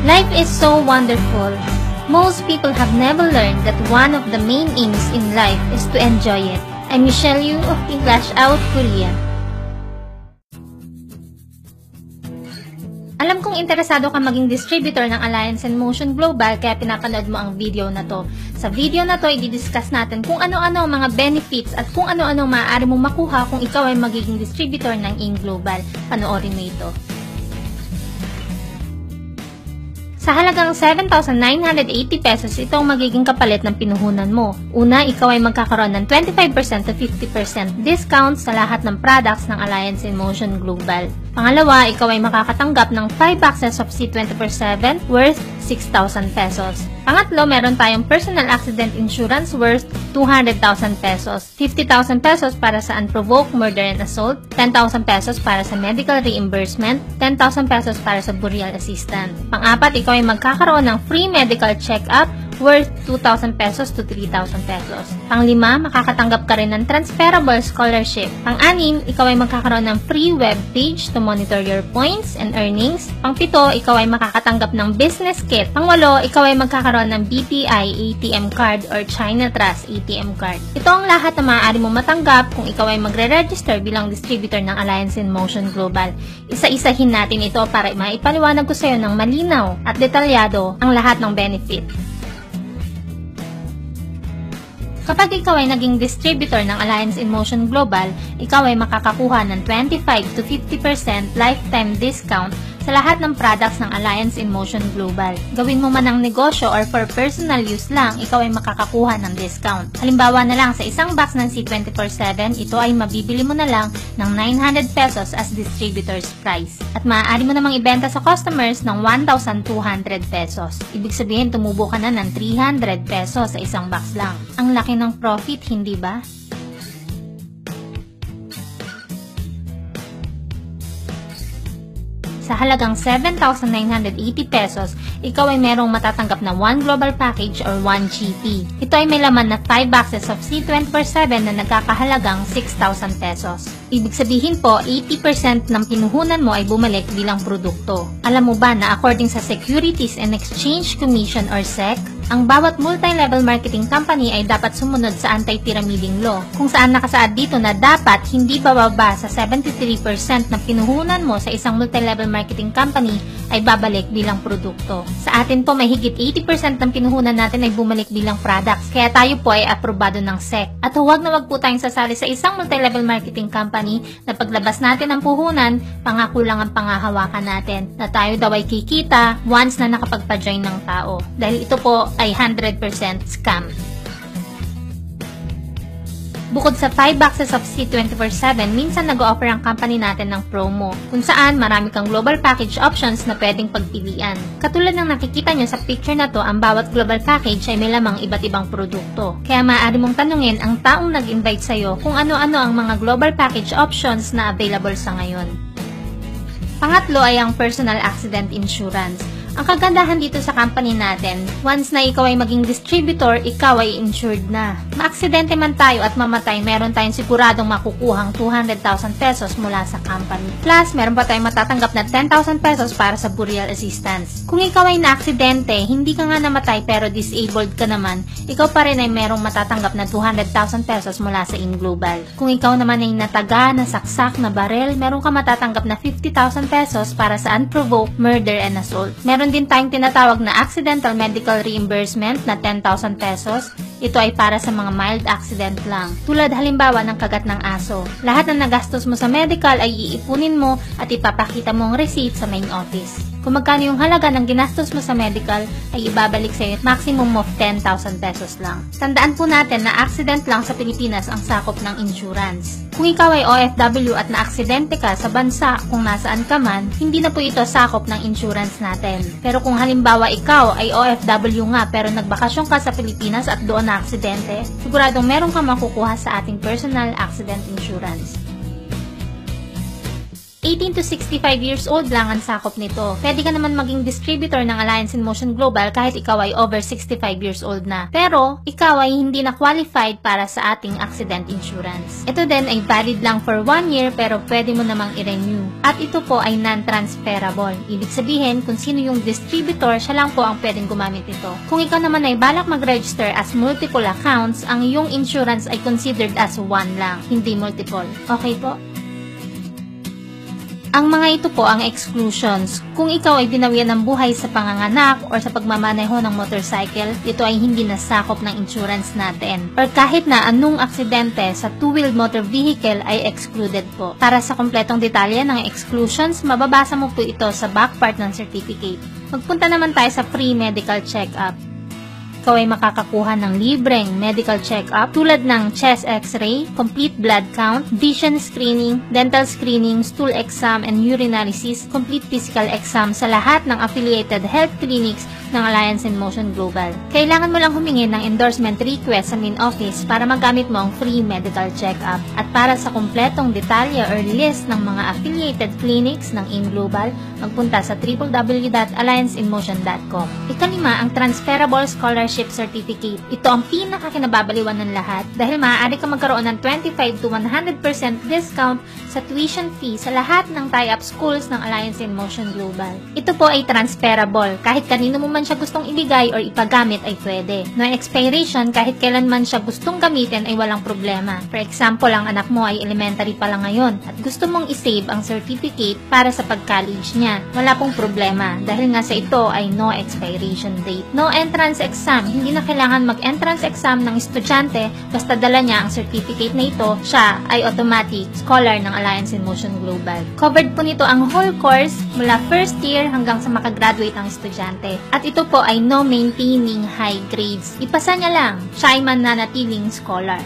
Life is so wonderful. Most people have never learned that one of the main aims in life is to enjoy it. I'm Michelle Yu of English Out Korea. Alam kong interesado ka maging distributor ng Alliance in Motion Global kaya pinapanood mo ang video na to. Sa video na to, i-discuss natin kung ano-ano ang mga benefits at kung ano-ano maaari mong makuha kung ikaw ay magiging distributor ng AIM Global. Panoorin mo ito. Sa halagang 7,980 pesos, ito ang magiging kapalit ng pinuhunan mo. Una, ikaw ay magkakaroon ng 25% to 50% discount sa lahat ng products ng Alliance in Motion Global. Pangalawa, ikaw ay makakatanggap ng 5 boxes of C24/7 worth 6,000 pesos. Pangatlo, meron tayong personal accident insurance worth 200,000 pesos. 50,000 pesos para sa unprovoked murder and assault, 10,000 pesos para sa medical reimbursement, 10,000 pesos para sa burial assistance. Pang-apat, ikaw ay magkakaroon ng free medical check-up worth 2,000 pesos to 3,000 pesos. Pang-lima, makakatanggap ka rin ng transferable scholarship. Pang-anim, ikaw ay magkakaroon ng free web page to monitor your points and earnings. Pang-pito, ikaw ay makakatanggap ng business kit. Pang-walo, ikaw ay magkakaroon ng BPI ATM card or China Trust ATM card. Ito ang lahat na maaari mong matanggap kung ikaw ay magre-register bilang distributor ng Alliance in Motion Global. Isa-isahin natin ito para maipaliwanag ko sa iyo ng malinaw at detalyado ang lahat ng benefit. Kapag ikaw ay naging distributor ng Alliance in Motion Global, ikaw ay makakakuha ng 25 to 50% lifetime discount sa lahat ng products ng Alliance in Motion Global. Gawin mo man ang negosyo or for personal use lang, ikaw ay makakakuha ng discount. Halimbawa na lang, sa isang box ng C24/7, ito ay mabibili mo na lang ng 900 pesos as distributor's price. At maaari mo namang ibenta sa customers ng 1,200 pesos. Ibig sabihin, tumubo ka na ng 300 pesos sa isang box lang. Ang laki ng profit, hindi ba? Sa halagang 7,980 pesos, ikaw ay merong matatanggap na 1 global package or 1 GP. Ito ay may laman na 5 boxes of C24/7 na nagkakahalagang 6,000 pesos. Ibig sabihin po, 80% ng pinuhunan mo ay bumalik bilang produkto. Alam mo ba na according sa Securities and Exchange Commission or SEC, ang bawat multi-level marketing company ay dapat sumunod sa anti-pyramiding law, kung saan nakasaad dito na dapat hindi bababa sa 73% ng pinuhunan mo sa isang multi-level marketing company ay babalik bilang produkto. Sa atin po, may higit 80% ng pinuhunan natin ay bumalik bilang products, kaya tayo po ay aprobado ng SEC. At huwag na wag po tayong sasali sa isang multi-level marketing company na paglabas natin ng puhunan, pangako lang ang pangahawakan natin na tayo daw ay kikita once na nakapagpa-join ng tao. Dahil ito po ay 100% scam. Bukod sa 5 boxes of C24/7, minsan nag-o-offer ang company natin ng promo, kung saan marami kang global package options na pwedeng pagpilian. Katulad ng nakikita nyo sa picture na to, ang bawat global package ay may lamang iba't ibang produkto. Kaya maaari mong tanungin ang taong nag-invite sa'yo kung ano-ano ang mga global package options na available sa ngayon. Pangatlo ay ang personal accident insurance. Ang kagandahan dito sa company natin, once na ikaw ay maging distributor, ikaw ay insured na. Maaksidente man tayo at mamatay, meron tayong siguradong makukuhang 200,000 pesos mula sa company. Plus, meron pa tayong matatanggap na 10,000 pesos para sa burial assistance. Kung ikaw ay naaksidente, hindi ka nga namatay pero disabled ka naman, ikaw pa rin ay merong matatanggap na 200,000 pesos mula sa AIM Global. Kung ikaw naman ay nataga, nasaksak, na barel, meron ka matatanggap na 50,000 pesos para sa unprovoked murder and assault. Meron din tayong tinatawag na accidental medical reimbursement na 10,000 pesos. Ito ay para sa mga mild accident lang, tulad halimbawa ng kagat ng aso. Lahat ng nagastos mo sa medical ay iipunin mo at ipapakita mo ang receipt sa main office. Kung magkano yung halaga ng ginastos mo sa medical, ay ibabalik sa iyo maximum of 10,000 pesos lang. Tandaan po natin na accident lang sa Pilipinas ang sakop ng insurance. Kung ikaw ay OFW at naaksidente ka sa bansa kung nasaan ka man, hindi na po ito sakop ng insurance natin. Pero kung halimbawa ikaw ay OFW nga pero nagbakasyon ka sa Pilipinas at doon na aksidente, siguradong meron kang makukuha sa ating personal accident insurance. 18 to 65 years old lang ang sakop nito. Pwede ka naman maging distributor ng Alliance in Motion Global kahit ikaw ay over 65 years old na. Pero, ikaw ay hindi na qualified para sa ating accident insurance. Ito din ay valid lang for 1 year pero pwede mo namang i-renew. At ito po ay non-transferable. Ibig sabihin, kung sino yung distributor, siya lang po ang pwedeng gumamit nito. Kung ikaw naman ay balak mag-register as multiple accounts, ang iyong insurance ay considered as one lang, hindi multiple. Okay po? Ang mga ito po ang exclusions. Kung ikaw ay dinawian ng buhay sa panganganak or sa pagmamaneho ng motorcycle, ito ay hindi nasakop ng insurance natin. Or kahit na anong aksidente sa two-wheeled motor vehicle ay excluded po. Para sa kompletong detalye ng exclusions, mababasa mo po ito sa back part ng certificate. Magpunta naman tayo sa free medical check-up. Ikaw ay makakakuha ng libreng medical check-up tulad ng chest x-ray, complete blood count, vision screening, dental screening, stool exam, and urinary cyst, complete physical exam sa lahat ng affiliated health clinics ng Alliance in Motion Global. Kailangan mo lang humingi ng endorsement request sa main office para magamit mo ang free medical check-up. At para sa kumpletong detalye or list ng mga affiliated clinics ng AIM Global, magpunta sa www.allianceinmotion.com. Ikalima, ang Transferable Scholarship Certificate. Ito ang pinakakinababaliwan ng lahat dahil maaari ka magkaroon ng 25 to 100% discount sa tuition fee sa lahat ng tie-up schools ng Alliance in Motion Global. Ito po ay transferable. Kahit kanino mo man siya gustong ibigay or ipagamit ay pwede. No expiration, kahit kailan man siya gustong gamitin ay walang problema. For example, ang anak mo ay elementary pa lang ngayon at gusto mong isave ang certificate para sa pag-college niya. Wala pong problema dahil nga sa ito ay no expiration date. No entrance exam. Hindi na kailangan mag-entrance exam ng estudyante basta dala niya ang certificate na ito, siya ay automatic scholar ng Alliance in Motion Global. Covered po nito ang whole course mula first year hanggang sa makagraduate ang estudyante. At ito po ay no maintaining high grades. Ipasa niya lang, siya ay mananatiling scholar.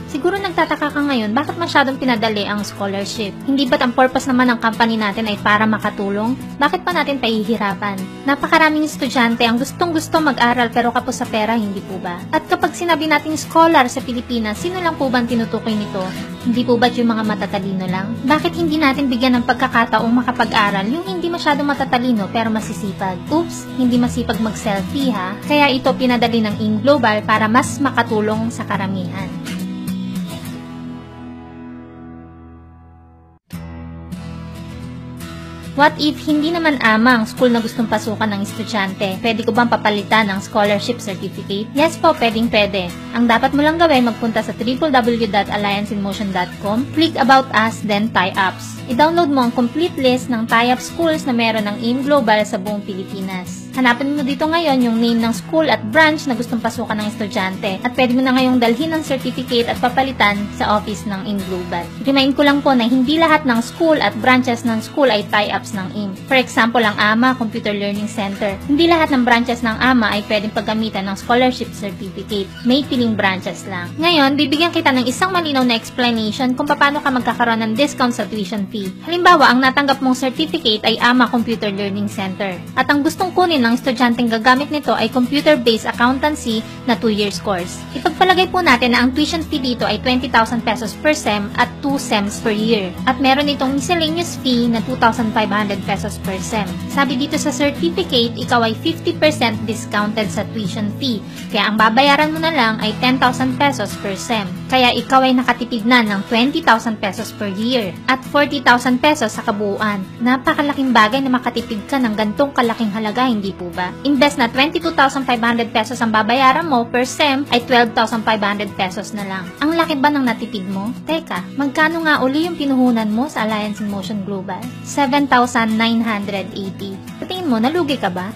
Siguro nagtataka ka ngayon, bakit masyadong pinadali ang scholarship? Hindi ba't ang purpose naman ng company natin ay para makatulong? Bakit pa natin pahihirapan? Napakaraming estudyante ang gustong-gusto mag-aral pero kapos sa pera, hindi po ba? At kapag sinabi nating scholar sa Pilipinas, sino lang po ba ang tinutukoy nito? Hindi po ba't yung mga matatalino lang? Bakit hindi natin bigyan ng pagkakataong makapag-aral yung hindi masyadong matatalino pero masisipag? Oops, hindi masipag mag-selfie ha? Kaya ito pinadali ng AIM Global para mas makatulong sa karamihan. What if hindi naman ama ang school na gustong pasukan ng estudyante? Pwede ko bang papalitan ng scholarship certificate? Yes po, pwede. Ang dapat mo lang gawin, magpunta sa www.allianceinmotion.com, click About Us, then Tie-Ups. I-download mo ang complete list ng tie-up schools na meron ng AIM Global sa buong Pilipinas. Hanapin mo dito ngayon yung name ng school at branch na gustong pasukan ng estudyante at pwede mo na ngayong dalhin ang certificate at papalitan sa office ng AIM Global. Remind ko lang po na hindi lahat ng school at branches ng school ay tie-ups ng AIM. For example, ang AMA Computer Learning Center. Hindi lahat ng branches ng AMA ay pwedeng paggamitan ng scholarship certificate. May piling branches lang. Ngayon, bibigyan kita ng isang malinaw na explanation kung paano ka magkakaroon ng discount sa tuition fee. Halimbawa, ang natanggap mong certificate ay AMA Computer Learning Center. At ang gustong kunin ng estudyanteng gagamit nito ay computer-based accountancy na 2 years course. Ipagpalagay po natin na ang tuition fee dito ay 20,000 pesos per sem at 2 sems per year. At meron itong miscellaneous fee na 2,500 pesos per sem. Sabi dito sa certificate, ikaw ay 50% discounted sa tuition fee. Kaya ang babayaran mo na lang ay 10,000 pesos per sem. Kaya ikaw ay nakatipid na ng 20,000 pesos per year at 40,000 pesos sa kabuuan. Napakalaking bagay na makatipid ka ng gantong kalaking halaga, hindi po ba? Imbes na 22,500 pesos ang babayaran mo per sem ay 12,500 pesos na lang. Ang laki ba ng natipid mo? Teka, magkano nga uli yung pinuhunan mo sa Alliance in Motion Global? 7,980. Tingin mo, nalugi ka ba?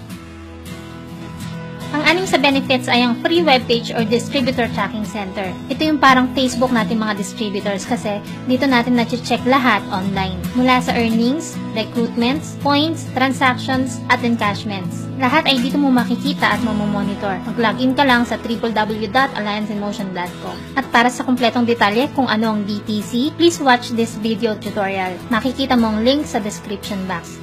Ang anim sa benefits ay ang free webpage or distributor tracking center. Ito yung parang Facebook natin mga distributors kasi dito natin na-check lahat online. Mula sa earnings, recruitments, points, transactions, at encashments. Lahat ay dito mo makikita at mamomonitor. Mag-login ka lang sa www.allianceinmotion.com. At para sa kumpletong detalye kung ano ang DTC, please watch this video tutorial. Makikita mo ang link sa description box.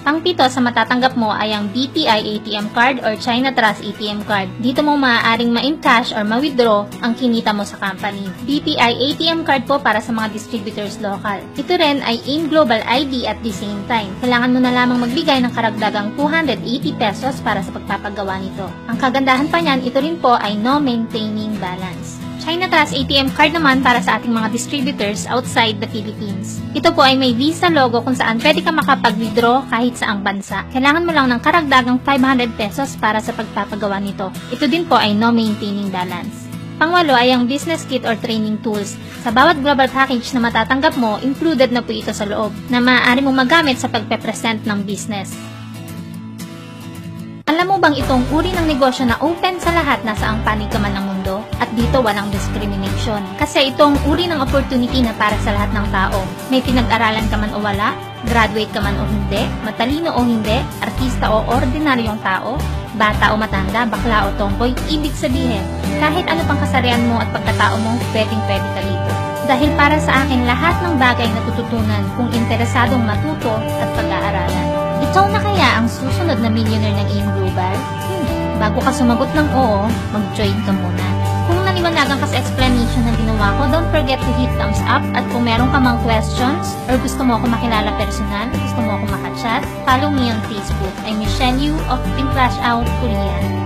Pang-pito sa matatanggap mo ay ang BPI ATM card or China Trust ATM card. Dito mo maaaring ma-encash or ma-withdraw ang kinita mo sa company. BPI ATM card po para sa mga distributors local. Ito rin ay AIM Global ID at the same time. Kailangan mo na lamang magbigay ng karagdagang 280 pesos para sa pagpapagawa nito. Ang kagandahan pa niyan, ito rin po ay no maintaining balance. China Trust ATM card naman para sa ating mga distributors outside the Philippines. Ito po ay may Visa logo kung saan pwede ka makapag-withdraw kahit saang bansa. Kailangan mo lang ng karagdagang 500 pesos para sa pagpapagawa nito. Ito din po ay no maintaining balance. Pangwalo ay ang business kit or training tools. Sa bawat global package na matatanggap mo, included na po ito sa loob na maaari mong magamit sa pagpe-present ng business. Alam mo bang itong uri ng negosyo na open sa lahat nasa ang panig ka man ng mundo? At dito walang discrimination. Kasi itong uri ng opportunity na para sa lahat ng tao. May pinag-aralan ka man o wala, graduate ka man o hindi, matalino o hindi, artista o ordinaryong tao, bata o matanda, bakla o tomboy, ibig sabihin, kahit ano pang kasarian mo at pagkatao mo, pwedeng-pwede ka dito. Dahil para sa akin, lahat ng bagay na tututunan kung interesadong matuto at pag-aaralan. Ikaw na kaya ang susunod na millionaire ng AIM Global? Bago ka sumagot ng oo, mag-join ka muna. Kung naliwanagan ka sa explanation na ginawa ko, don't forget to hit thumbs up at kung meron ka mang questions or gusto mo ako makilala personal, gusto mo ako makachat, follow me on Facebook. I'm Michelle Yu of Team Flash Out Korean.